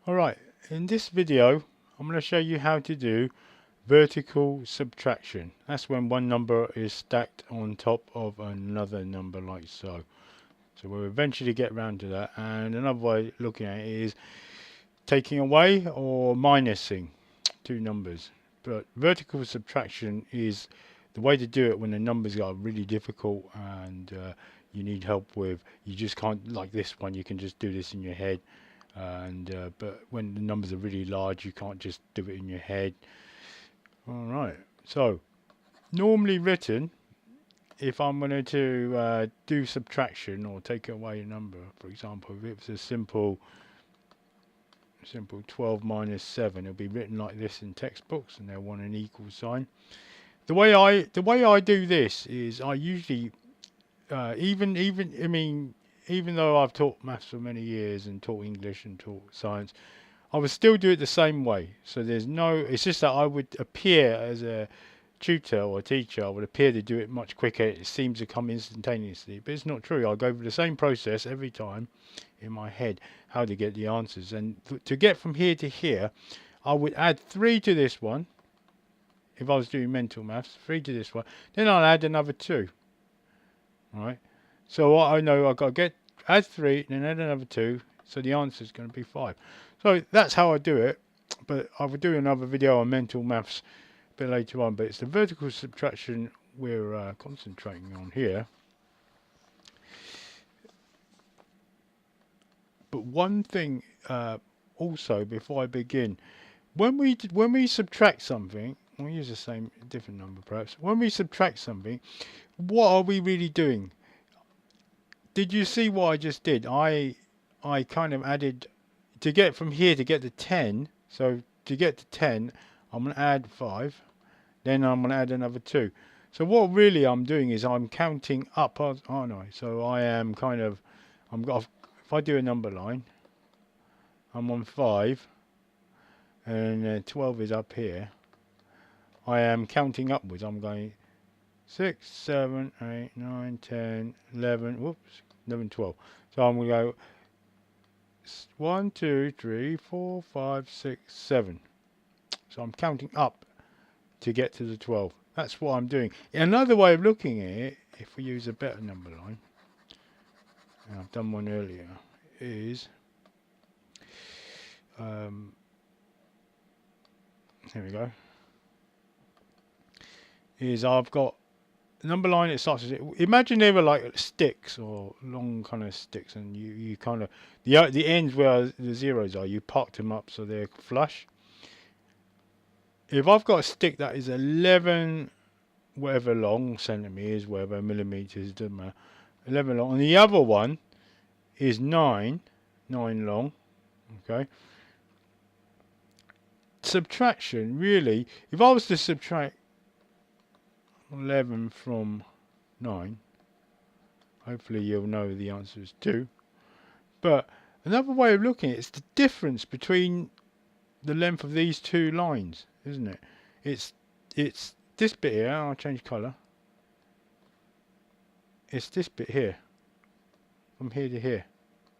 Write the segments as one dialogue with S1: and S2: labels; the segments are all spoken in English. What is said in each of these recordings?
S1: Alright, in this video I'm going to show you how to do vertical subtraction. That's when one number is stacked on top of another number like so. So we'll eventually get around to that, and another way of looking at it is taking away or minusing two numbers. But vertical subtraction is the way to do it when the numbers are really difficult and you need help with, you just can't, like this one, you can just do this in your head. But when the numbers are really large, you can't just do it in your head. Alright, so normally written, if I'm going to do subtraction or take away a number, for example, if it's a simple 12 minus 7, it'll be written like this in textbooks, and they'll want an equal sign. The way I do this is I usually even though I've taught maths for many years and taught English and taught science, I would still do it the same way. So it's just that I would appear as a tutor or a teacher, I would appear to do it much quicker. It seems to come instantaneously, but it's not true. I go through the same process every time in my head, how to get the answers. And to get from here to here, I would add 3 to this one. If I was doing mental maths, 3 to this one, then I'll add another 2. Alright, so what I know, I've got to add 3, then add another 2, so the answer is going to be 5. So that's how I do it, but I will do another video on mental maths a bit later on, but it's the vertical subtraction we're concentrating on here. But one thing also before I begin, when we subtract something, we'll use the same different number perhaps. When we subtract something, what are we really doing? Did you see what I just did? I kind of added, to get from here to get to 10, so to get to 10 I'm going to add 5, then I'm going to add another 2. So what really I'm doing is I'm counting up, aren't I? So I am kind of, if I do a number line, I'm on 5 and 12 is up here. I am counting upwards. I'm going 6, 7, 8, 9, 10, 11, whoops, 11, 12. So I'm going to go 1, 2, 3, 4, 5, 6, 7. So I'm counting up to get to the 12. That's what I'm doing. Another way of looking at it, if we use a better number line, and I've done one earlier, is here we go. Is I've got a number line. It starts with, imagine they were like sticks or long kind of sticks, and you kind of the ends where the zeros are, you parked them up so they're flush. If I've got a stick that is 11 whatever long, centimeters, whatever, millimeters, doesn't matter, 11 long, and the other one is 9 long, okay. Subtraction, really, if I was to subtract 11 from 9, hopefully you'll know the answer is 2. But another way of looking at it is the difference between the length of these two lines, isn't it? It's this bit here. I'll change colour. It's this bit here, from here to here,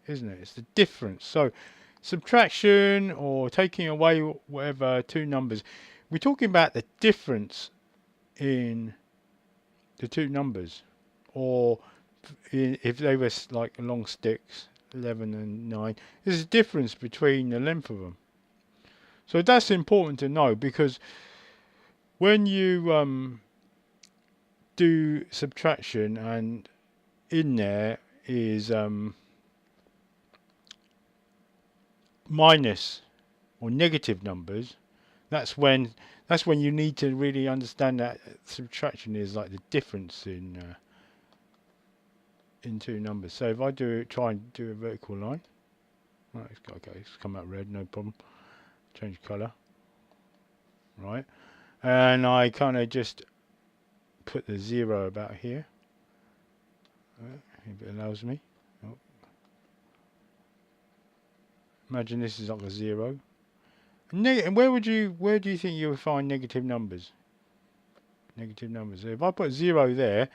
S1: isn't it? It's the difference. So subtraction or taking away whatever two numbers, we're talking about the difference in the two numbers, or if they were like long sticks, 11 and 9, there's a difference between the length of them. So that's important to know, because when you do subtraction and in there is minus or negative numbers, that's when you need to really understand that subtraction is like the difference in two numbers. So if I try and do a vertical line, right, it's come out red, no problem. Change colour, right, and I kind of just put the 0 about here, if it allows me. Oh. Imagine this is like a 0. And where do you think you would find negative numbers? Negative numbers. So if I put 0 there,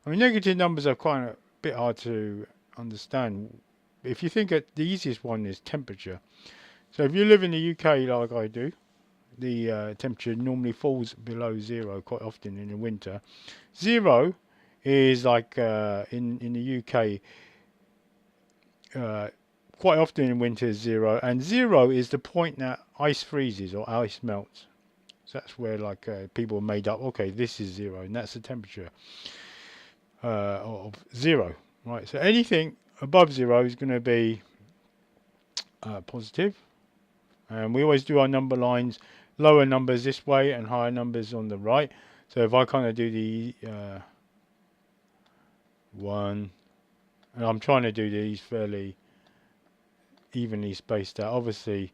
S1: I mean, negative numbers are quite a bit hard to understand. If you think that the easiest one is temperature. So if you live in the UK like I do, the temperature normally falls below 0 quite often in the winter. 0 is like in the UK, quite often in winter is 0, and 0 is the point that ice freezes or ice melts. So that's where like people made up, okay, this is 0, and that's the temperature of 0, right? So anything above 0 is going to be positive, and we always do our number lines, lower numbers this way and higher numbers on the right. So if I kind of do the 1, and I'm trying to do these fairly evenly spaced out. Obviously,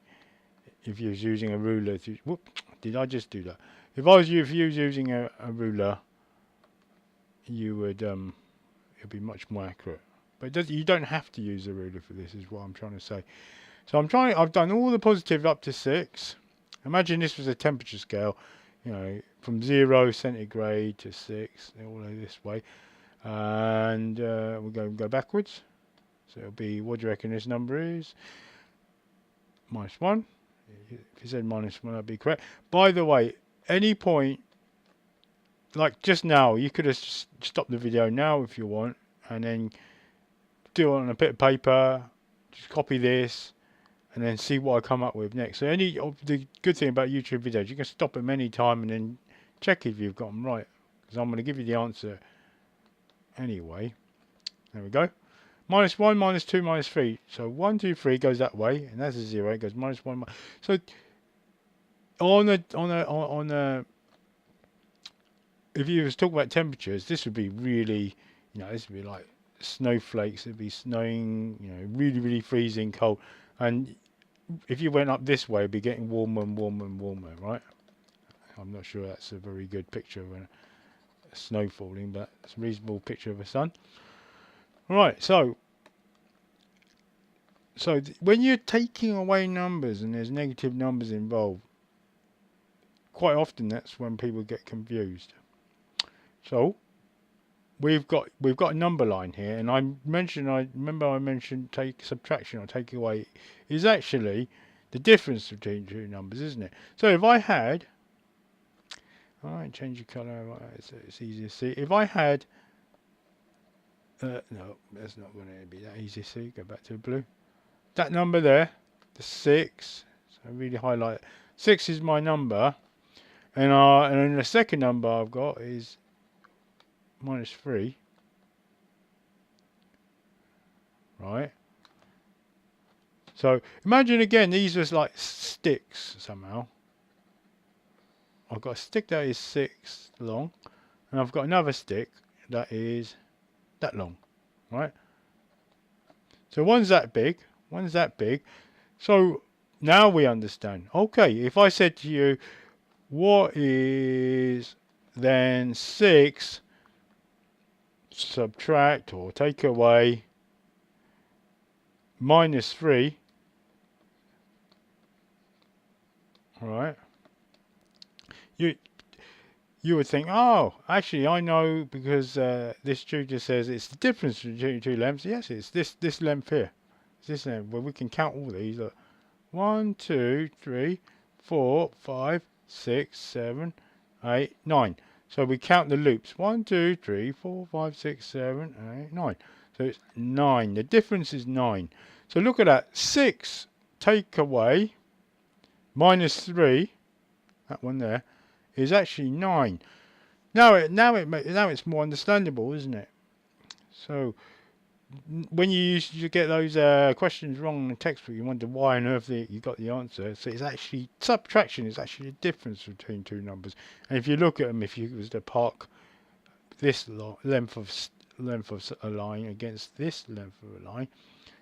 S1: if you was using a ruler, whoop, did I just do that? If you was using a ruler, you would it'd be much more accurate. But you don't have to use a ruler for this, is what I'm trying to say. So I've done all the positive up to 6. Imagine this was a temperature scale, you know, from 0 centigrade to 6, all this way, and we'll go backwards. So it'll be, what do you reckon this number is? -1. If you said -1, that'd be correct. By the way, any point, like just now, you could have stopped the video now if you want, and then do it on a bit of paper, just copy this, and then see what I come up with next. So the good thing about YouTube videos, you can stop them any time and then check if you've got them right, because I'm going to give you the answer anyway. There we go. -1, -2, -3. So 1, 2, 3 goes that way, and that's a 0. It goes -1. So on a if you was talking about temperatures, this would be really, you know, this would be like snowflakes. It'd be snowing, you know, really, really freezing cold. And if you went up this way, it'd be getting warmer and warmer and warmer, right? I'm not sure that's a very good picture of a snow falling, but it's a reasonable picture of a sun. Right, so when you're taking away numbers and there's negative numbers involved, quite often that's when people get confused. So we've got a number line here, and I remember I mentioned take subtraction or take away is actually the difference between two numbers, isn't it? So if I had, all right, change the colour, it's easy to see. If I had, no, that's not going to be that easy to see. Go back to the blue. That number there, the 6. So I really highlight it. 6 is my number, and then the second number I've got is -3. Right. So imagine again, these are like sticks somehow. I've got a stick that is 6 long, and I've got another stick that is that long, right? So one's that big, one's that big. So now we understand. Okay, if I said to you, what is then 6 subtract or take away -3, right? You would think, oh, actually I know, because this tutor says it's the difference between two lengths. Yes, it's this length here. It's this length. Well, we can count all these. Look. 1, 2, 3, 4, 5, 6, 7, 8, 9. So we count the loops. 1, 2, 3, 4, 5, 6, 7, 8, 9. So it's 9. The difference is 9. So look at that. 6 take away -3, that one there, is actually 9. Now it's more understandable, isn't it? So when you get those questions wrong in the textbook, you wonder why on earth you got the answer. So it's actually subtraction is actually the difference between two numbers. And if you look at them, if you was to park this length of a line against this length of a line,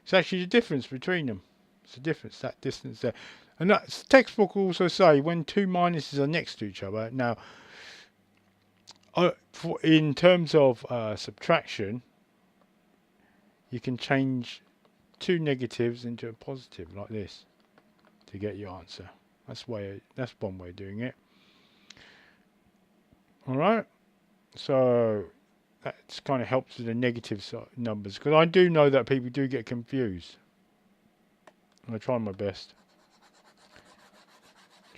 S1: it's actually the difference between them. It's the difference, that distance there. And that textbook also say when two minuses are next to each other. Now, in terms of subtraction, you can change two negatives into a positive like this to get your answer. That's one way of doing it. All right. So that kind of helps with the negative numbers, because I do know that people do get confused. I try my best.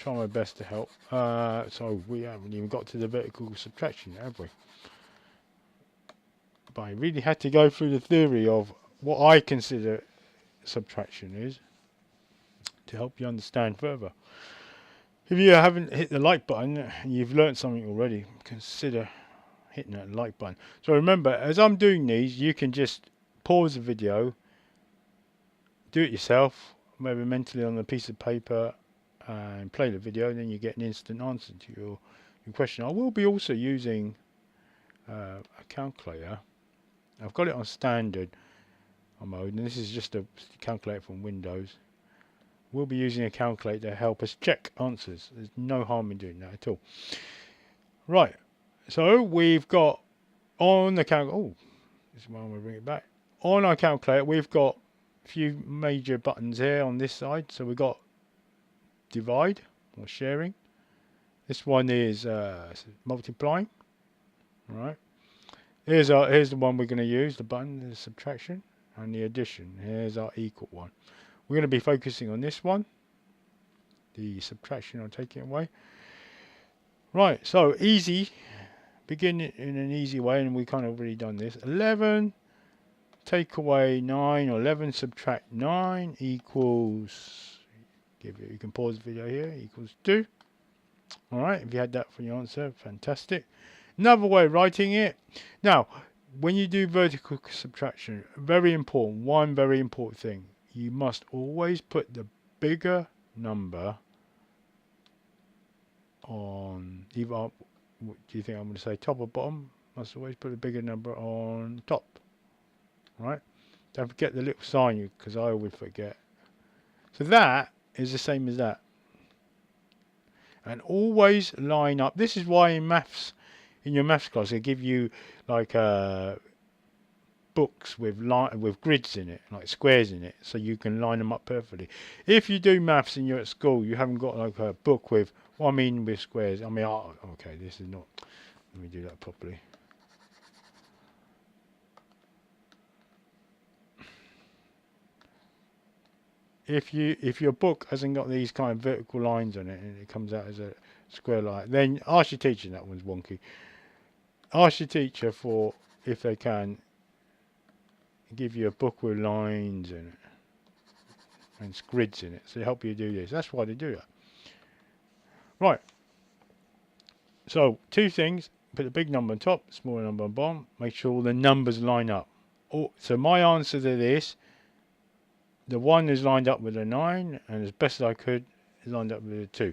S1: try my best to help. So we haven't even got to the vertical subtraction, have we? But I really had to go through the theory of what I consider subtraction is to help you understand further. If you haven't hit the like button and you've learned something already, consider hitting that like button. So remember, as I'm doing these, you can just pause the video, do it yourself, maybe mentally on a piece of paper, and play the video, and then you get an instant answer to your question. I will be also using a calculator. I've got it on standard mode, and this is just a calculator from Windows. We'll be using a calculator to help us check answers. There's no harm in doing that at all. Right, so we've got on the calculator, oh, this is why I'm going to bring it back. On our calculator, we've got a few major buttons here on this side. So we've got divide or sharing. This one is multiplying. All right. Here's the one we're going to use, the button, the subtraction, and the addition. Here's our equal one. We're going to be focusing on this one, the subtraction. I'll take it away. Right, so easy. Begin it in an easy way, and we kind of already done this. 11 take away 9, or 11 subtract 9 equals, you can pause the video here, equals 2. Alright, if you had that for your answer, fantastic. Another way of writing it. Now, when you do vertical subtraction, very important, one very important thing, you must always put the bigger number on either, what do you think I'm going to say, top or bottom? Must always put a bigger number on top. Right? Don't forget the little sign, because I always forget. So that is the same as that. And always line up. This is why in maths, in your maths class, they give you like books with grids in it, like squares in it, so you can line them up perfectly. If you do maths and you're at school, you haven't got like a book with, well, I mean with squares. I mean, oh, okay, this is not. Let me do that properly. If your book hasn't got these kind of vertical lines on it and it comes out as a square line, then ask your teacher. That one's wonky. Ask your teacher for, if they can, give you a book with lines in it and grids in it, so they help you do this. That's why they do that. Right. So 2 things: put a big number on top, smaller number on bottom. Make sure all the numbers line up. Oh, so my answer to this, the 1 is lined up with a 9, and as best as I could, is lined up with a 2.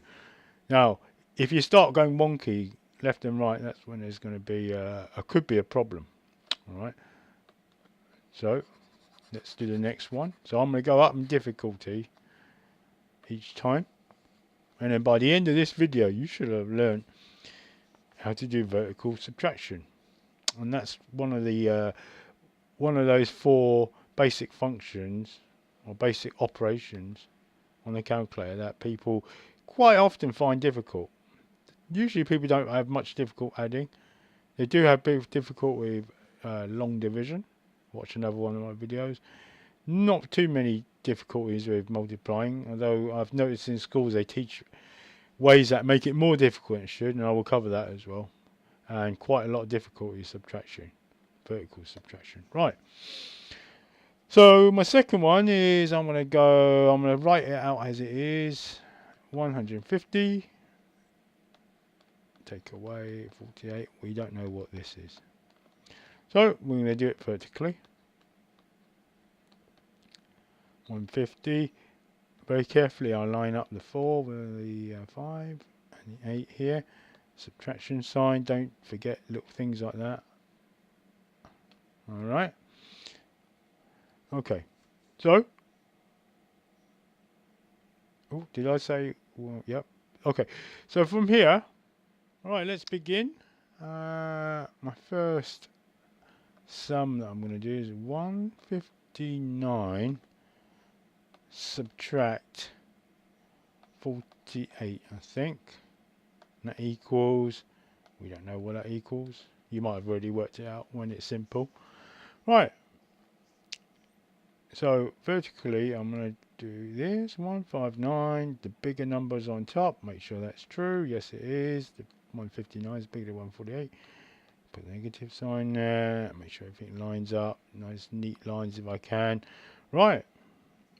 S1: Now, if you start going wonky left and right, that's when there's going to be could be a problem. All right. So let's do the next one. So I'm going to go up in difficulty each time, and then by the end of this video, you should have learned how to do vertical subtraction. And that's one of those 4 basic functions or basic operations on the calculator that people quite often find difficult. Usually people don't have much difficult adding. They do have big difficulty with long division. Watch another one of my videos. Not too many difficulties with multiplying, although I've noticed in schools they teach ways that make it more difficult than it should, and I will cover that as well. And quite a lot of difficulty subtraction, vertical subtraction. Right. So my second one is I'm going to write it out as it is. 150 take away 48. We don't know what this is. So we're going to do it vertically. 150. Very carefully I line up the 4 with the 5 and the 8 here. Subtraction sign, don't forget little things like that. Alright. Okay. So, oh, did I say, well, yep. Okay. So from here, alright, let's begin. My first sum that I'm going to do is 159 subtract 48, I think. And that equals, we don't know what that equals. You might have already worked it out when it's simple. Right. So vertically, I'm going to do this 159. The bigger numbers on top. Make sure that's true. Yes, it is. The 159 is bigger than 148. Put the negative sign there. Make sure everything lines up. Nice, neat lines if I can. Right.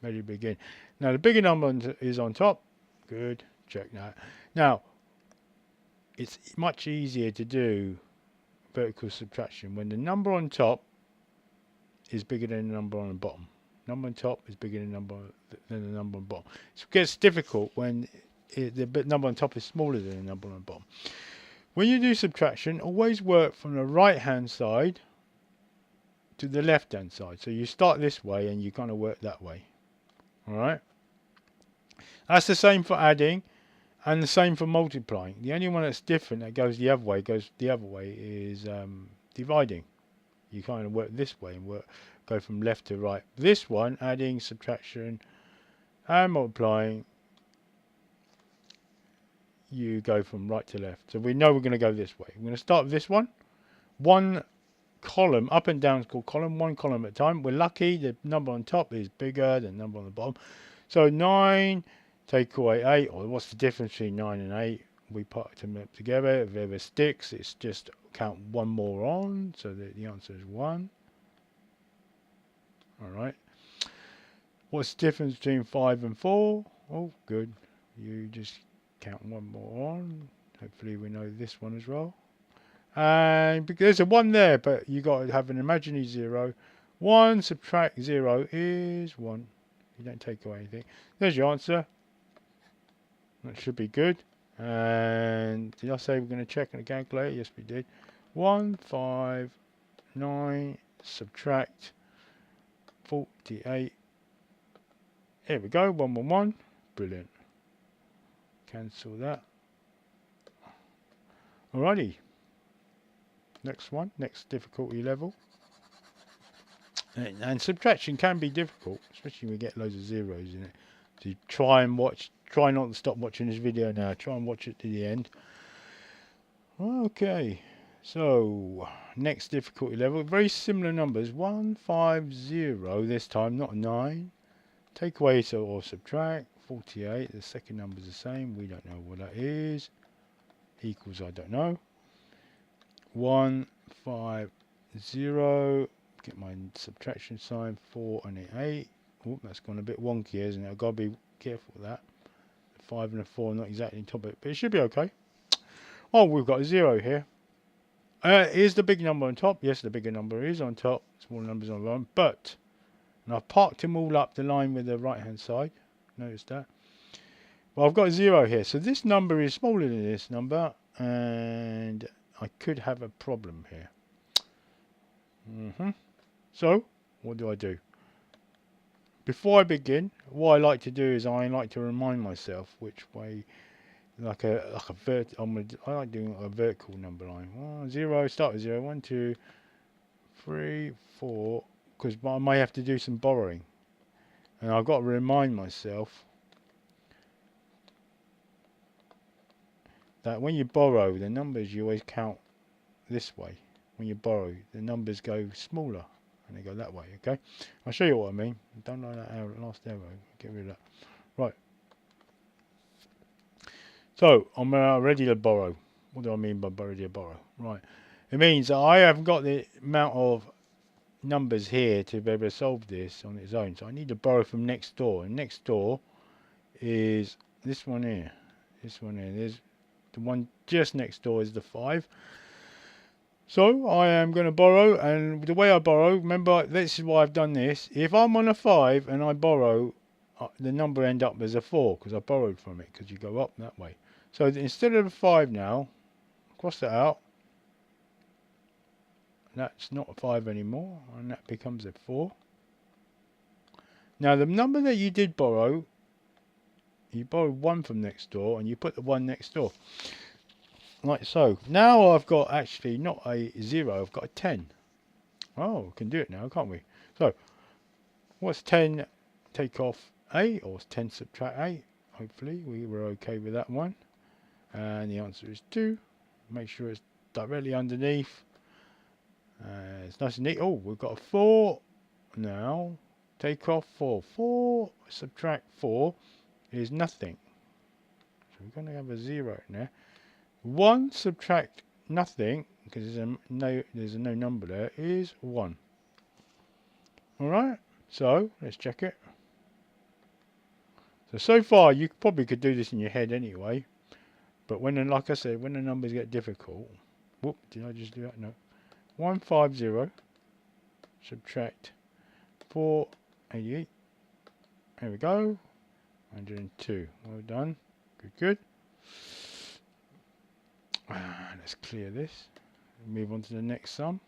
S1: Ready to begin. Now the bigger number is on top. Good. Check that. Now it's much easier to do vertical subtraction when the number on top is bigger than the number on the bottom. Number on top is bigger than the number on the bottom. It gets difficult when the number on top is smaller than the number on the bottom. When you do subtraction, always work from the right hand side to the left hand side. So you start this way and you kind of work that way. Alright? That's the same for adding and the same for multiplying. The only one that's different that goes the other way is dividing. You kind of work this way and go from left to right. This one, adding, subtraction and multiplying, you go from right to left. So we know we're going to go this way. We're going to start with this one. One column, up and down is called column, one column at a time. We're lucky the number on top is bigger than the number on the bottom. So 9, take away 8, or what's the difference between 9 and 8? We put them up together. If it ever sticks, it's just count one more on, so the answer is 1. Alright. What's the difference between 5 and 4? Oh, good. You just count one more on. Hopefully we know this one as well. And because there's a 1 there, but you got to have an imaginary 0. 1 subtract 0 is 1. You don't take away anything. There's your answer. That should be good. And did I say we're going to check on the calculator? Yes, we did. 159 subtract 48. Here we go. 111. Brilliant. Cancel that. Alrighty. Next one. Next difficulty level. And subtraction can be difficult, especially when we get loads of zeros in it. So try not to stop watching this video now. Try and watch it to the end. Okay. So next difficulty level. Very similar numbers. 150 this time, not 9. Take away or subtract 48. The second number is the same. We don't know what that is. Equals I don't know. 150. Get my subtraction sign. 4 and an 8. Oh, that's gone a bit wonky, isn't it? I've got to be careful with that. The 5 and a 4 not exactly on top of it, but it should be okay. Oh, we've got a 0 here. Is the big number on top? Yes, the bigger number is on top. Small numbers on the line, but and I've parked them all up the line with the right hand side. Notice that. Well, I've got a 0 here, so this number is smaller than this number, and I could have a problem here. So, what do? Before I begin, what I like to do is I like to remind myself which way, I like doing a vertical number line. 0, start with 0, 1, 2, 3, 4, because I may have to do some borrowing, and I've got to remind myself that when you borrow, the numbers you always count this way. When you borrow, the numbers go smaller and they go that way. Okay, I'll show you what I mean. Don't like that arrow, last arrow. Get rid of that. Right. So I'm ready to borrow. What do I mean by ready to borrow? Right. It means that I haven't got the amount of numbers here to be able to solve this on its own. So I need to borrow from next door. And next door is this one here. This one here. There's the one just next door is the 5. So I am going to borrow, and the way I borrow, remember this is why I've done this. If I'm on a 5 and I borrow, the number end up as a 4 because I borrowed from it, because you go up that way. So instead of a 5 now, cross that out. That's not a 5 anymore, and that becomes a 4. Now the number that you did borrow, you borrowed 1 from next door, and you put the 1 next door. Like so. Now I've got actually not a 0, I've got a 10. Oh, we can do it now, can't we? So, what's 10 take off 8, or 10 subtract 8? Hopefully we were okay with that one. And the answer is 2. Make sure it's directly underneath. It's nice and neat. Oh, we've got a 4 now. take off 4. 4 subtract 4 is nothing. So we're going to have a 0 in there. 1 subtract nothing, because there's a no number there, is 1. Alright, so let's check it. So far you probably could do this in your head anyway, but when, like I said, when the numbers get difficult, whoop, did I just do that? No. 150 subtract 488. There we go. 102. Well done. Good, good. Let's clear this. Move on to the next sum.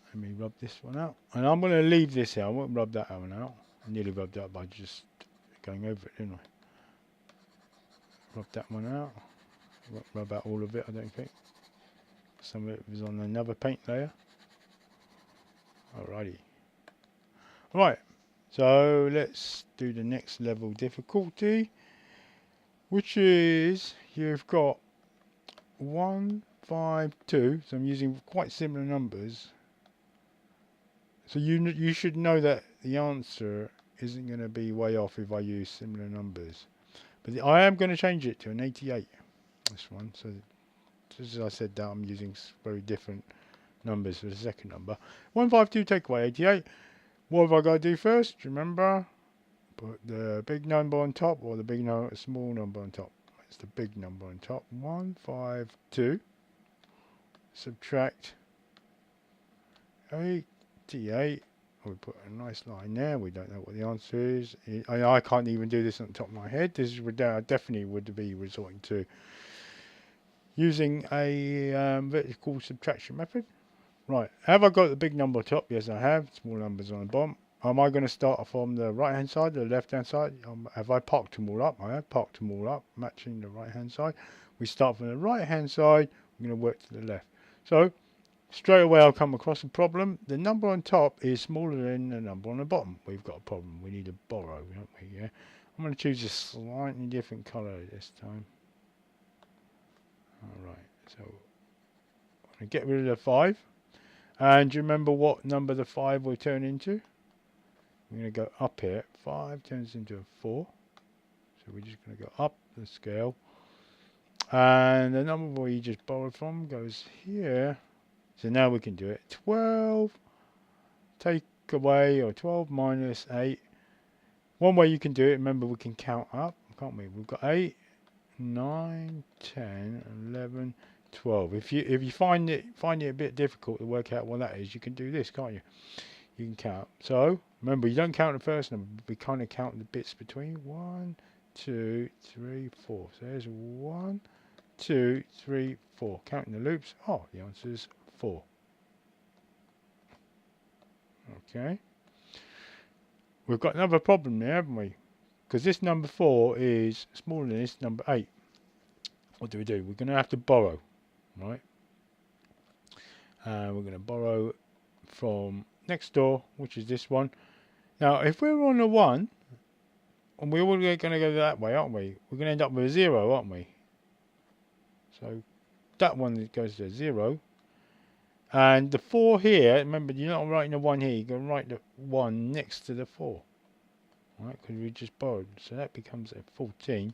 S1: Let me rub this one out. And I'm going to leave this here. I won't rub that one out. I nearly rubbed it out by just going over it, didn't I? Rub that one out. Won't rub out all of it, I don't think. Some of it was on another paint layer. Alrighty. Right. So let's do the next level difficulty, which is you've got 152. So I'm using quite similar numbers. So you should know that the answer isn't going to be way off if I use similar numbers. But I am going to change it to an 88. This one. So just as I said that, I'm using very different numbers for the second number. 152 take away 88. What have I got to do first? Do you remember? Put the big number on top or the small number on top. It's the big number on top. 152 subtract 88. We put a nice line there. We don't know what the answer is. I can't even do this on the top of my head. This is I definitely would be resorting to using a vertical subtraction method. Right, have I got the big number on top? Yes, I have. Small numbers on the bottom. Am I going to start from the right hand side or the left hand side? Have I parked them all up? I have parked them all up, matching the right hand side. We start from the right hand side. We're going to work to the left. So straight away I'll come across a problem. The number on top is smaller than the number on the bottom. We've got a problem. We need to borrow, don't we? Yeah. I'm going to choose a slightly different colour this time. Alright, so I'm going to get rid of the 5. And do you remember what number the 5 will turn into? We're going to go up here. 5 turns into a 4. So we're just going to go up the scale. And the number we just borrowed from goes here. So now we can do it. 12 take away, or 12 minus 8. One way you can do it, remember we can count up, can't we? We've got 8, 9, 10, 11, 12. If you find it a bit difficult to work out what that is, you can do this, can't you? You can count. So remember, you don't count the first number. We kind of count the bits between. 1, 2, 3, 4. So there's 1, 2, 3, 4. Counting the loops. Oh, the answer is 4. Okay. We've got another problem there, haven't we? Because this number 4 is smaller than this number 8. What do? We're going to have to borrow, right? We're going to borrow from next door, which is this one. Now, if we're on a 1, and we're all going to go that way, aren't we? We're going to end up with a 0, aren't we? So that one goes to 0. And the 4 here, remember, you're not writing the 1 here. You're going to write the 1 next to the 4. Right, because we just borrowed. So that becomes a 14.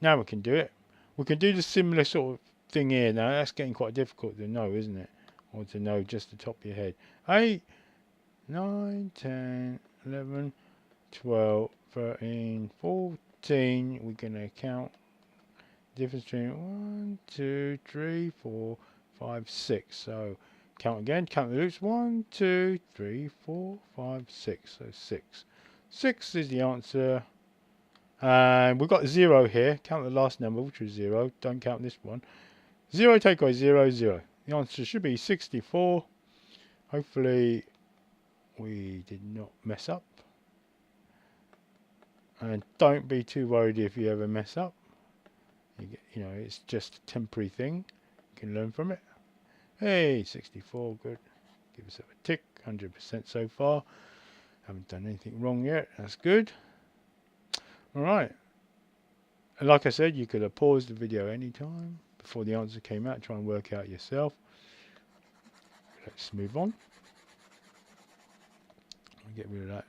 S1: Now we can do it. We can do the similar sort of thing here. Now, that's getting quite difficult to know, isn't it? Or to know just the top of your head. 8, 9, 10, 11, 12, 13, 14. We're going to count the difference between 1, 2, 3, 4, 5, 6. So count again. Count the loops. 1, 2, 3, 4, 5, 6. So 6. 6 is the answer. And we've got 0 here. Count the last number, which was 0. Don't count this one. 0 take away 0, 0. The answer should be 64. Hopefully we did not mess up. And don't be too worried if you ever mess up. You know, it's just a temporary thing. You can learn from it. Hey, 64, good. Give yourself a tick. 100% so far. Haven't done anything wrong yet. That's good. Alright. And like I said, you could have paused the video anytime before the answer came out. Try and work out yourself. Let's move on. I'll get rid of that.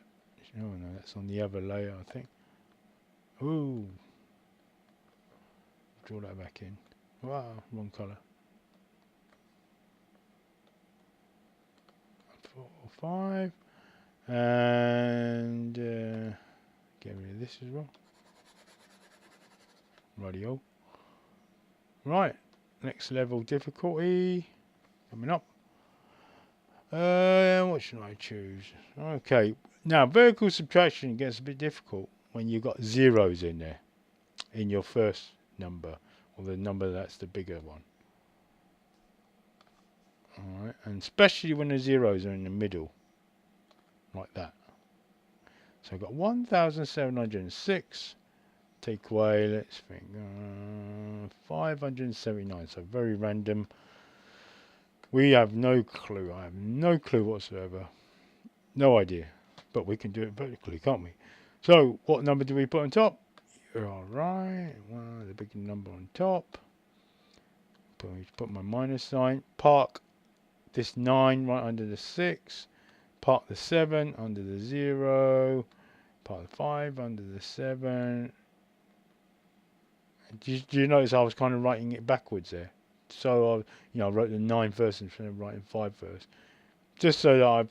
S1: Oh no, that's on the other layer, I think. Ooh. Draw that back in. Wow, wrong colour. 4, 5. And get rid of this as well. Radio. Right, next level difficulty coming up. What should I choose? Okay, now vertical subtraction gets a bit difficult when you've got zeros in there in your first number, or the number that's the bigger one. Alright, and especially when the zeros are in the middle, like that. So I've got 1,706. Take away, let's think, 579. So very random. We have no clue. I have no clue whatsoever. No idea. But we can do it vertically, can't we? So what number do we put on top? Alright, well, the big number on top. Put my minus sign. Park this 9 right under the 6. Park the 7 under the 0. Park the 5 under the 7. Do you notice I was kind of writing it backwards there? So I wrote the 9 first instead of writing 5 first, just so that I,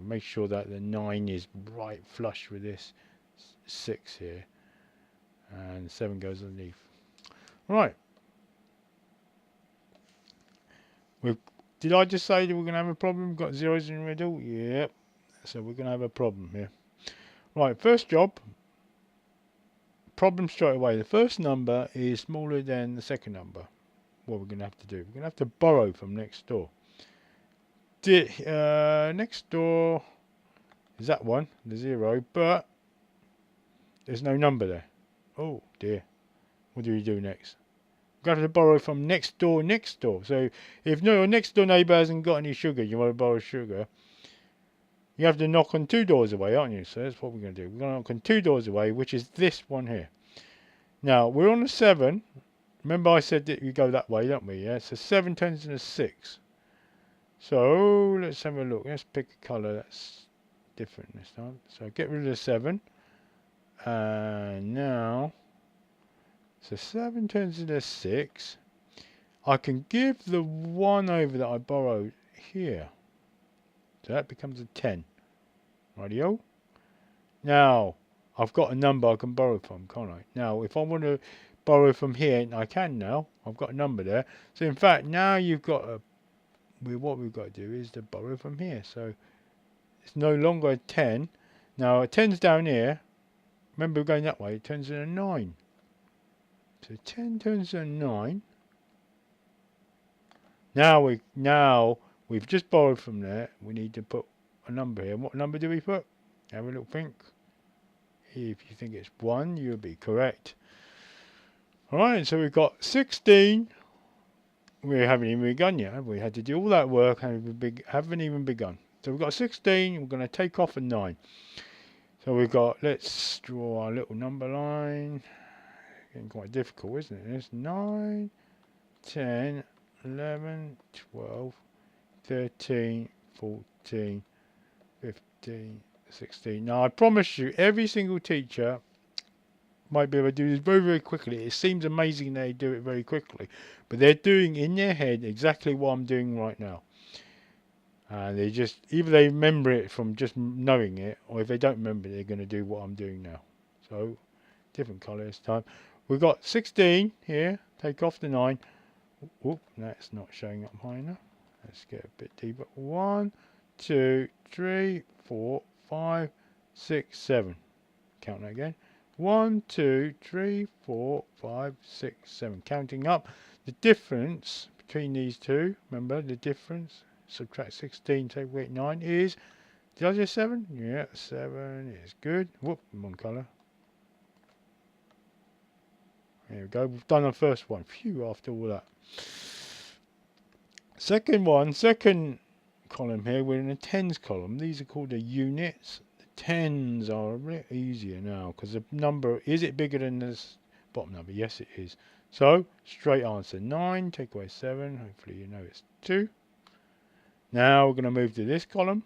S1: make sure that the 9 is right flush with this 6 here, and 7 goes underneath. Right. Did I just say that we're going to have a problem? Got zeros in the middle? Yep. So we're going to have a problem here. Right. First job. Problem straight away. The first number is smaller than the second number. What we're going to have to do? We're going to have to borrow from next door. Next door is that one, the 0, but there's no number there. Oh dear. What do we do next? We're going to have to borrow from next door. So if your next door neighbour hasn't got any sugar, you want to borrow sugar, you have to knock on 2 doors away, aren't you? So that's what we're going to do. We're going to knock on 2 doors away, which is this one here. Now, we're on a 7. Remember I said that you go that way, don't we? Yeah, so 7 turns into 6. So, let's have a look. Let's pick a colour that's different this time. So, get rid of the 7. And now, so 7 turns into 6. I can give the 1 over that I borrowed here. So that becomes a 10. Rightio. Now, I've got a number I can borrow from, can't I? Now, if I want to borrow from here, I can now. I've got a number there. So, in fact, now you've got what we've got to do is to borrow from here. So, it's no longer a 10. Now, a 10's down here. Remember, we're going that way. It turns into a 9. So, 10 turns into a 9. Now we've just borrowed from there. We need to put a number here. What number do we put? Have a little think. If you think it's 1, you'll be correct. Alright, so we've got 16. We haven't even begun yet, have we? Had to do all that work, haven't even begun. So we've got 16, we're going to take off a 9. So we've got, let's draw our little number line. Getting quite difficult, isn't it? It's 9, 10, 11, 12, 13, 14, 15, 16. Now I promise you, every single teacher might be able to do this very, very quickly. It seems amazing they do it very quickly, but they're doing in their head exactly what I'm doing right now. And they just, either they remember it from just knowing it, or if they don't remember it, they're going to do what I'm doing now. So, different colour this time. We've got 16 here. Take off the 9. Oop, that's not showing up high enough. Let's get a bit deeper. 1, 2, 3, 4, 5, 6, 7. Count that again. 1, 2, 3, 4, 5, 6, 7. Counting up. The difference between these two, remember the difference, subtract 16, take away 9 is, did I say 7? Yeah, 7 is good. Whoop, wrong colour. There we go. We've done the first one. Phew, after all that. Second column here, we're in a tens column. These are called the units. The tens are a bit easier now because the number, is it bigger than this bottom number? Yes, it is. So, straight answer. 9, take away 7. Hopefully you know it's 2. Now we're going to move to this column.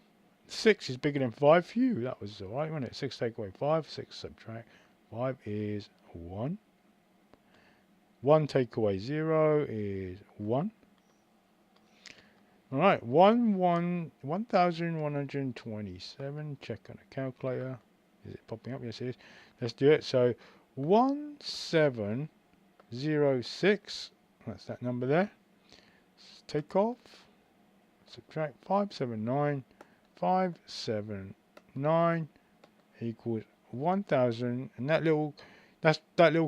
S1: 6 is bigger than 5. Phew, that was alright, wasn't it? 6 take away 5, 6 subtract 5 is 1. 1 take away 0 is 1. Alright, 1,127. Check on the calculator. Is it popping up? Yes, it is. Let's do it. So 1706. That's that number there. Let's take off. Subtract 579. 579 equals 1,000. And that little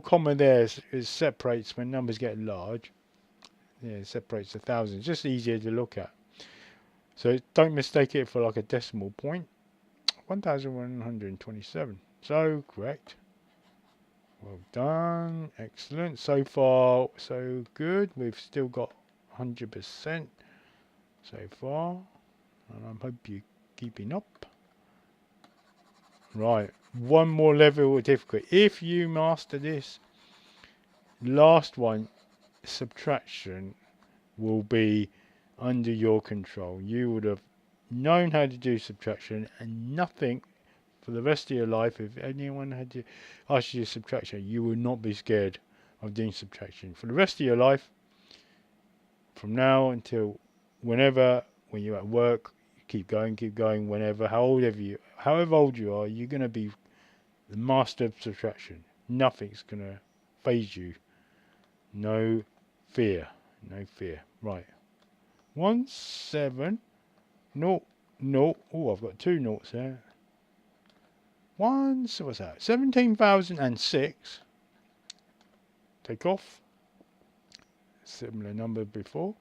S1: comma there is separates when numbers get large. Yeah, it separates the thousands. Just easier to look at. So don't mistake it for like a decimal point. 1,127. So correct. Well done. Excellent. So far, so good. We've still got 100% so far. And I hope you're keeping up. Right. One more level of difficulty. If you master this, last one, subtraction, will be under your control. You would have known how to do subtraction and nothing for the rest of your life. If anyone had to ask you subtraction, you would not be scared of doing subtraction for the rest of your life, from now until whenever, when you're at work. Keep going whenever, however old you are, you're going to be the master of subtraction. Nothing's going to faze you. No fear. Right. 17 0 0. Oh, I've got 2 noughts there. So what's that? 17,006. Take off. Similar number before.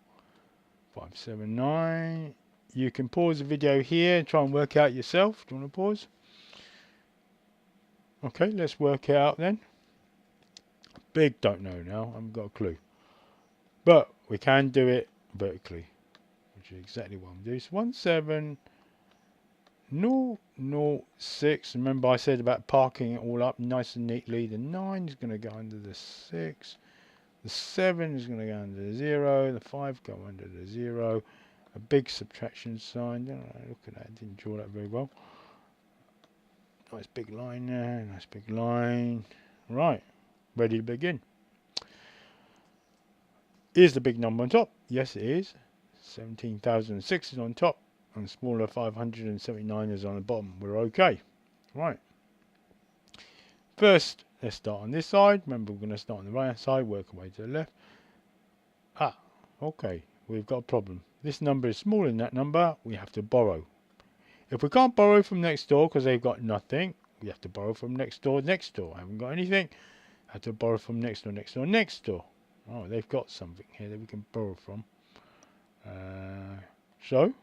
S1: 579. You can pause the video here and try and work out yourself. Do you want to pause? Okay, let's work it out then. Big don't know now. I haven't got a clue. But we can do it vertically, which is exactly what I'm doing. So 17006. Remember I said about parking it all up nice and neatly. The 9 is going to go under the 6. The 7 is going to go under the 0. The 5 go under the 0. A big subtraction sign. Look at that. Didn't draw that very well. Nice big line there. Nice big line. Right. Ready to begin. Is the big number on top? Yes, it is. 17,006 is on top. And smaller 579 is on the bottom. We're okay. Right. First, let's start on this side. Remember, we're going to start on the right hand side. Work our way to the left. Okay. We've got a problem. This number is smaller than that number. We have to borrow. If we can't borrow from next door because they've got nothing, we have to borrow from next door. Haven't got anything. Have to borrow from next door. Oh, they've got something here that we can borrow from. So,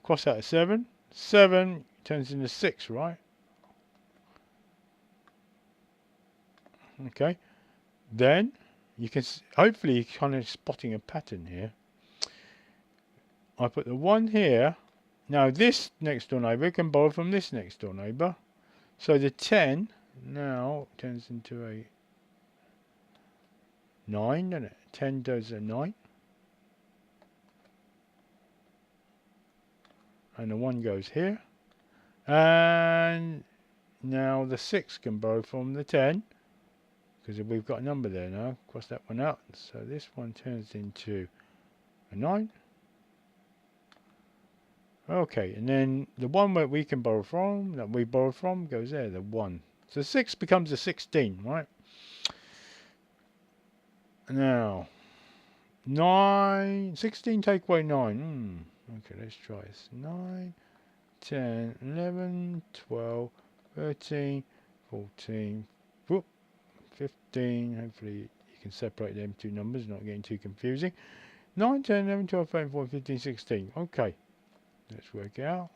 S1: cross out a 7. 7 turns into 6, right? Okay. Then, you can hopefully you're kind of spotting a pattern here. I put the 1 here. Now this next door neighbour can borrow from this next door neighbour. So the 10 now turns into a 9, doesn't it? 10 does a 9. And the 1 goes here. And now the 6 can borrow from the 10. Because we've got a number there now. Cross that one out. So this one turns into a 9. Okay, and then the one that we can borrow from, goes there, the 1. So 6 becomes a 16, right? Now, 16 take away 9. Okay, let's try this. 9, 10, 11, 12, 13, 14, 15. Hopefully you can separate them two numbers, not getting too confusing. 9, 10, 11, 12, 13, 14, 15, 16. Okay, let's work it out.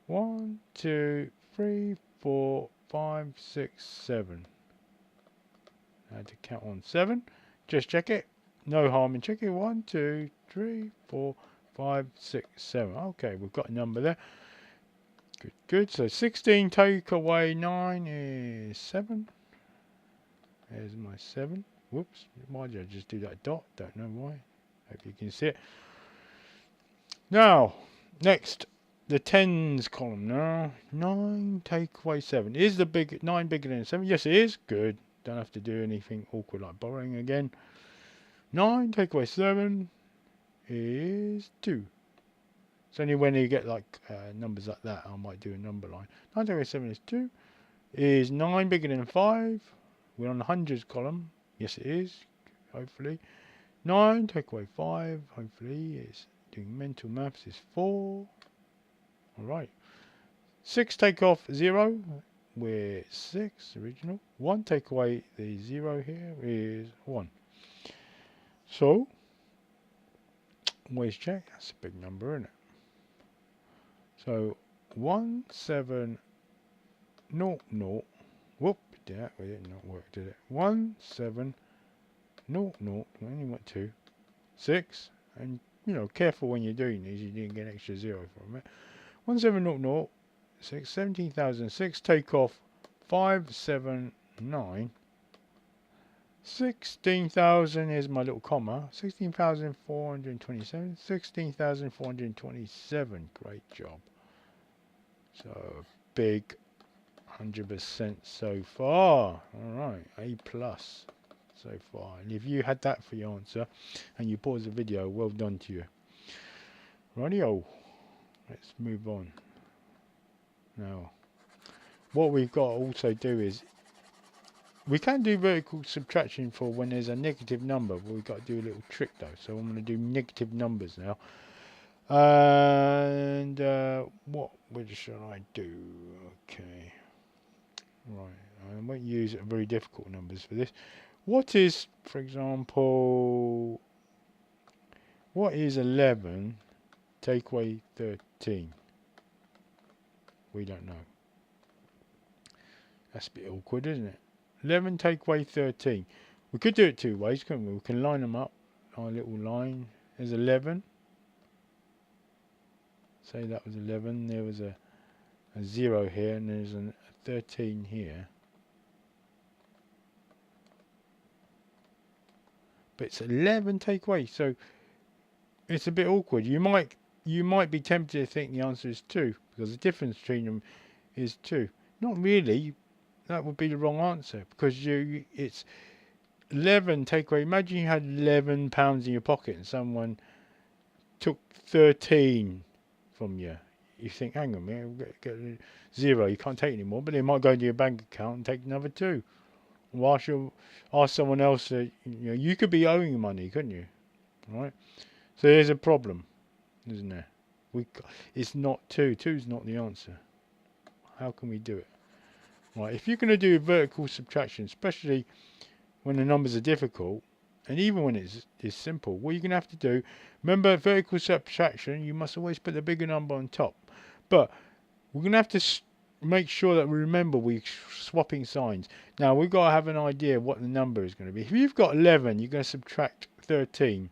S1: 1, 2, 3, 4, 5, 6, 7. I had to count on 7. Just check it. No harm in checking. 1, 2, 3, 4, 5, 6, 7. Okay, we've got a number there. Good. So 16 take away 9 is 7. There's my 7. Whoops. Why did I just do that dot? Don't know why. Hope you can see it. Now, next, the tens column now. 9 take away 7. Is the 9 bigger than 7? Yes, it is. Good. Don't have to do anything awkward like borrowing again. 9 take away 7 is 2. It's only when you get like numbers like that I might do a number line. 9 take away 7 is 2. Is 9 bigger than 5? We're on the hundreds column. Yes, it is. Hopefully. 9 take away 5. Hopefully, it's doing mental maths is 4. Alright. 6 take off 0. We're 6 original. 1 take away the 0 here is 1. So, always check. That's a big number, isn't it? So 1 7 0 0. Whoop! That did not work, did it? 1 7 0 0. We only went 2 6, and you know, careful when you're doing these. You didn't get an extra 0 from it. 1 7 0 0 6 17,006. Take off 5 7 9. 16,000 is my little comma. 16,427. 16,427. Great job. So big 100% so far. Alright, A plus so far. And if you had that for your answer and you pause the video, well done to you. Rightio. Let's move on. Now, what we've got to also do is we can do vertical subtraction for when there's a negative number, but we've got to do a little trick though. So I'm going to do negative numbers now. And which should I do? Okay. Right. I won't use very difficult numbers for this. What is, for example, what is 11 take away 13? We don't know. That's a bit awkward, isn't it? 11 take away 13. We could do it two ways, couldn't we? We can line them up. Our little line. There's 11. Say that was 11. There was a 0 here, and there's a 13 here. But it's 11 take away, so it's a bit awkward. You might be tempted to think the answer is 2 because the difference between them is 2. Not really. That would be the wrong answer because it's 11 take away. Imagine you had £11 in your pocket and someone took 13 from you. You think, hang on a minute, get 0. You can't take any more, but they might go into your bank account and take another 2. Whilst you ask someone else, you could be owing money, couldn't you? Right. So there's a problem, isn't there? It's not 2. 2 is not the answer. How can we do it? Right, if you're going to do vertical subtraction, especially when the numbers are difficult, and even when it's simple, what you're going to have to do, remember vertical subtraction, you must always put the bigger number on top. But we're going to have to make sure that we remember we're swapping signs. Now, we've got to have an idea of what the number is going to be. If you've got 11, you're going to subtract 13,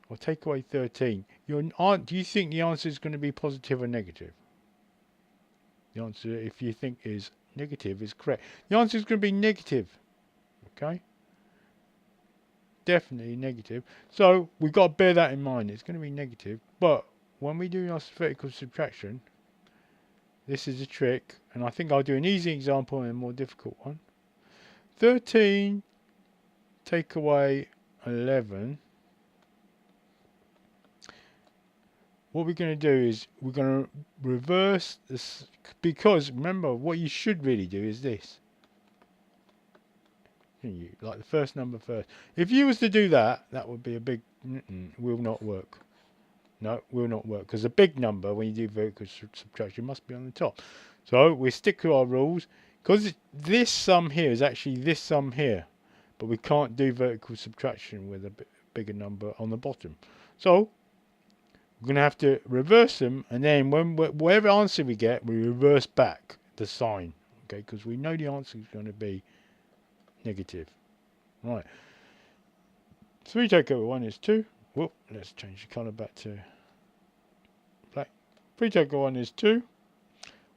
S1: or take away 13. Do you think the answer is going to be positive or negative? The answer, if you think is negative, is correct. The answer is going to be negative. Okay? Definitely negative. So we've got to bear that in mind. It's going to be negative. But when we do our vertical subtraction, this is a trick. And I think I'll do an easy example and a more difficult one. 13 take away 11. What we're going to do is we're going to reverse this, because remember what you should really do is this. Like the first number first. If you was to do that, that would be a big will not work. No, will not work, because a big number when you do vertical subtraction must be on the top. So we stick to our rules, because this sum here is actually this sum here, but we can't do vertical subtraction with a bigger number on the bottom. So we're going to have to reverse them, and then whatever answer we get, we reverse back the sign, okay? Because we know the answer is going to be negative. Right. 3 take over 1 is 2. Whoop, let's change the colour back to black. 3 take over 1 is 2.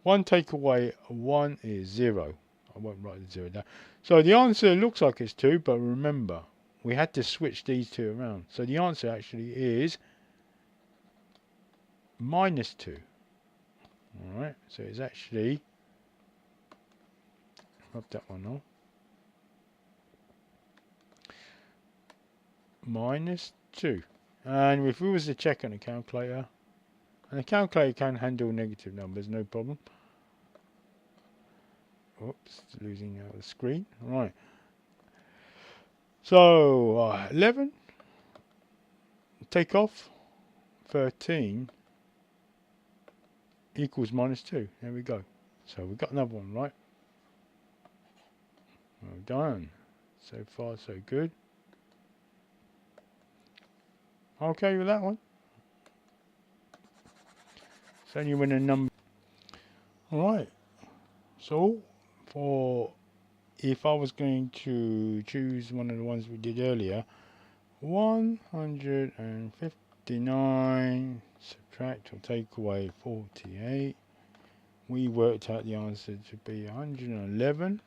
S1: 1 take away 1 is 0. I won't write the 0 down. So the answer looks like it's 2, but remember, we had to switch these two around. So the answer actually is minus 2. Alright, so it's actually, rub that one off, minus 2. And if we was to check on a calculator, and the calculator can handle negative numbers, no problem. Oops, losing out the screen. Right. So 11 take off 13 equals minus 2. There we go. So we've got another one, right? Well done. So far, so good. Okay with that one. It's only when a number. Alright. So, for if I was going to choose one of the ones we did earlier, 159 subtract or take away 48. We worked out the answer to be 111.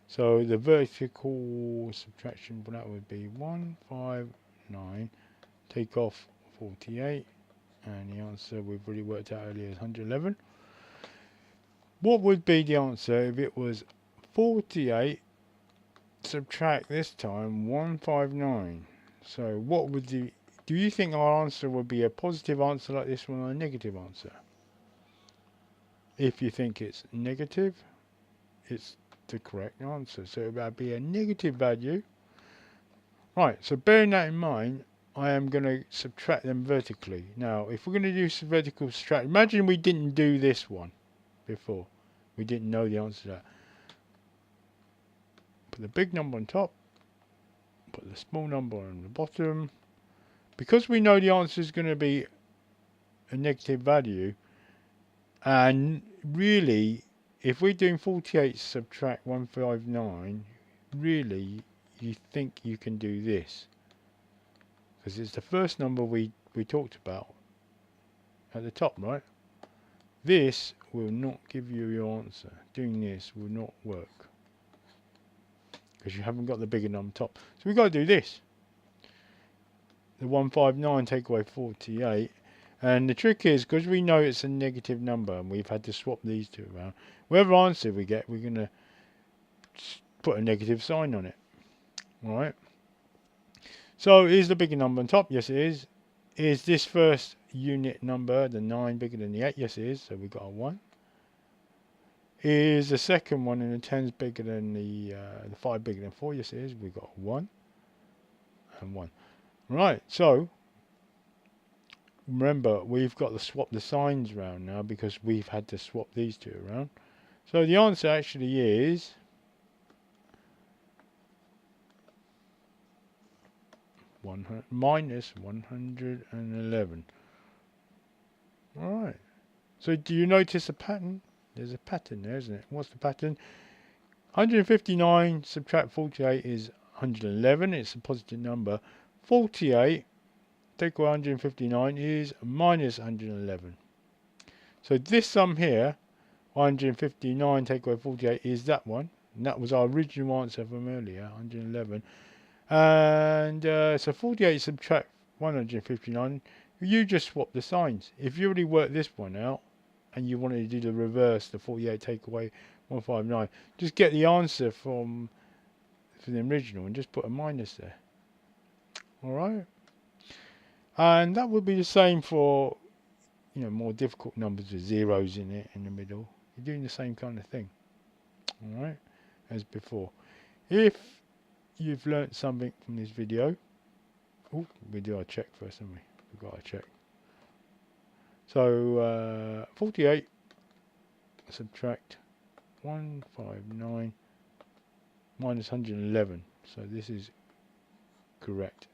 S1: So the vertical subtraction for that would be 159 take off 48, and the answer we've already worked out earlier is 111. What would be the answer if it was 48 subtract this time 159? So what would do you think our answer would be a positive answer like this one or a negative answer? If you think it's negative, it's the correct answer. So it would be a negative value. Right, so bearing that in mind, I am going to subtract them vertically. Now, if we're going to do some vertical subtraction, imagine we didn't do this one before. We didn't know the answer to that. Put the big number on top, put the small number on the bottom. Because we know the answer is going to be a negative value, and really, if we're doing 48 subtract 159, really, you think you can do this. Because it's the first number we talked about at the top, right? This will not give you your answer. Doing this will not work. Because you haven't got the bigger number top. So we've got to do this. The 159 take away 48. And the trick is, because we know it's a negative number and we've had to swap these two around, whatever answer we get, we're going to put a negative sign on it. Alright. So is the bigger number on top? Yes it is. Is this first unit number, the 9, bigger than the 8? Yes it is. So we've got a 1. Is the second one in the 10s bigger than the 5 bigger than 4? Yes it is. We've got 1 and 1. Right, so remember we've got to swap the signs around now because we've had to swap these two around. So the answer actually is minus 111. Alright, so do you notice a pattern? There's a pattern there, isn't it? What's the pattern? 159 subtract 48 is 111. It's a positive number. 48 take away 159 is minus 111. So this sum here, 159 take away 48, is that one. And that was our original answer from earlier, 111. And so 48 subtract 159, you just swap the signs. If you already worked this one out and you wanted to do the reverse, the 48 take away 159, just get the answer from the original and just put a minus there. Alright? And that would be the same for, you know, more difficult numbers with zeros in it in the middle. You're doing the same kind of thing. Alright? As before. If you've learnt something from this video, we do our check first, haven't we? We've got our check. So 48 subtract 159 minus 111. So this is correct.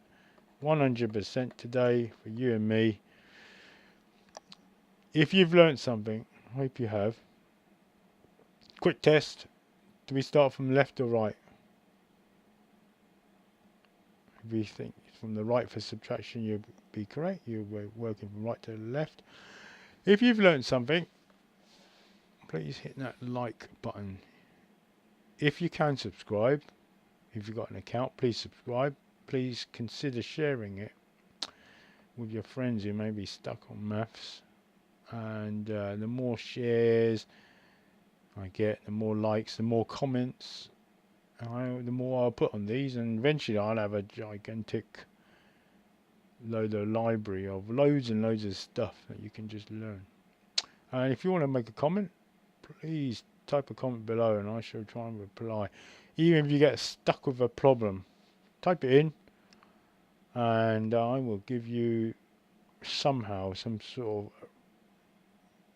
S1: 100% today for you and me. If you've learnt something, I hope you have. Quick test. Do we start from left or right? If you think from the right for subtraction, you'll be correct. You're working from right to the left. If you've learnt something, please hit that like button. If you can subscribe, if you've got an account, please subscribe. Please consider sharing it with your friends who may be stuck on maths. And the more shares I get, the more likes, the more comments, the more I'll put on these, and eventually I'll have a gigantic library of loads and loads of stuff that you can just learn. And if you want to make a comment, please type a comment below and I shall try and reply. Even if you get stuck with a problem, type it in and I will give you somehow some sort of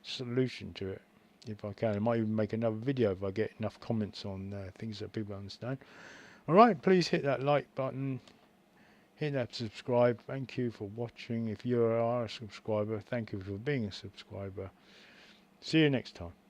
S1: solution to it if I can. I might even make another video if I get enough comments on things that people understand. Alright, please hit that like button, hit that subscribe. Thank you for watching. If you are a subscriber, thank you for being a subscriber. See you next time.